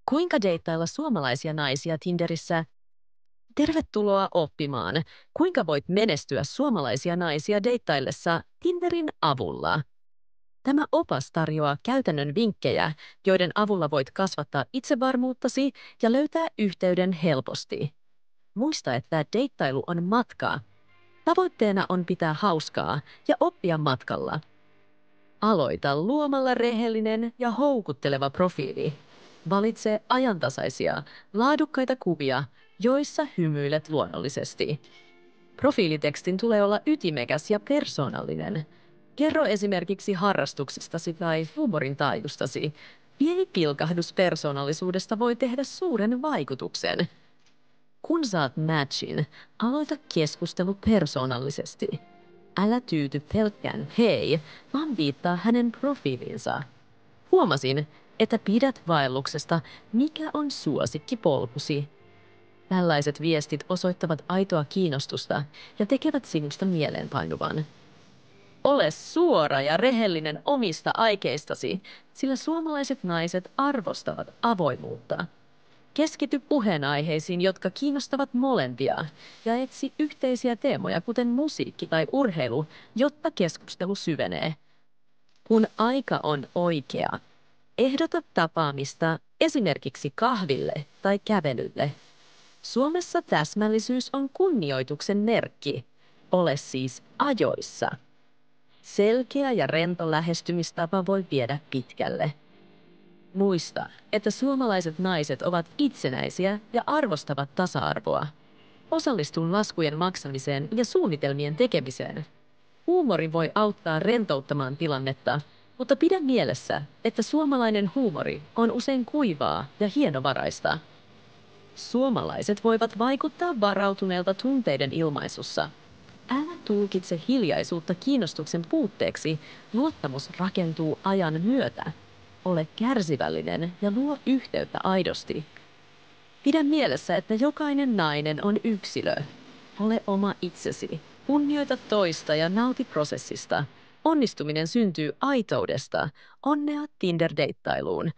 Kuinka deittailla suomalaisia naisia Tinderissä? Tervetuloa oppimaan, kuinka voit menestyä suomalaisia naisia deittaillessa Tinderin avulla. Tämä opas tarjoaa käytännön vinkkejä, joiden avulla voit kasvattaa itsevarmuuttasi ja löytää yhteyden helposti. Muista, että deittailu on matka. Tavoitteena on pitää hauskaa ja oppia matkalla. Aloita luomalla rehellinen ja houkutteleva profiili. Valitse ajantasaisia, laadukkaita kuvia, joissa hymyilet luonnollisesti. Profiilitekstin tulee olla ytimekäs ja persoonallinen. Kerro esimerkiksi harrastuksestasi tai huumorin taidustasi. Pieni pilkahdus persoonallisuudesta voi tehdä suuren vaikutuksen. Kun saat matchin, aloita keskustelu persoonallisesti. Älä tyyty pelkkään hei, vaan viittaa hänen profiiliinsa. Huomasin, että pidät vaelluksesta, mikä on suosikkipolkusi. Tällaiset viestit osoittavat aitoa kiinnostusta ja tekevät sinusta mieleenpainuvan. Ole suora ja rehellinen omista aikeistasi, sillä suomalaiset naiset arvostavat avoimuutta. Keskity puheenaiheisiin, jotka kiinnostavat molempia, ja etsi yhteisiä teemoja, kuten musiikki tai urheilu, jotta keskustelu syvenee. Kun aika on oikea, ehdota tapaamista esimerkiksi kahville tai kävelylle. Suomessa täsmällisyys on kunnioituksen merkki. Ole siis ajoissa. Selkeä ja rento lähestymistapa voi viedä pitkälle. Muista, että suomalaiset naiset ovat itsenäisiä ja arvostavat tasa-arvoa. Osallistu laskujen maksamiseen ja suunnitelmien tekemiseen. Huumori voi auttaa rentouttamaan tilannetta, mutta pidä mielessä, että suomalainen huumori on usein kuivaa ja hienovaraista. Suomalaiset voivat vaikuttaa varautuneelta tunteiden ilmaisussa. Älä tulkitse hiljaisuutta kiinnostuksen puutteeksi, luottamus rakentuu ajan myötä. Ole kärsivällinen ja luo yhteyttä aidosti. Pidä mielessä, että jokainen nainen on yksilö. Ole oma itsesi. Kunnioita toista ja nauti prosessista. Onnistuminen syntyy aitoudesta. Onnea Tinder-deittailuun.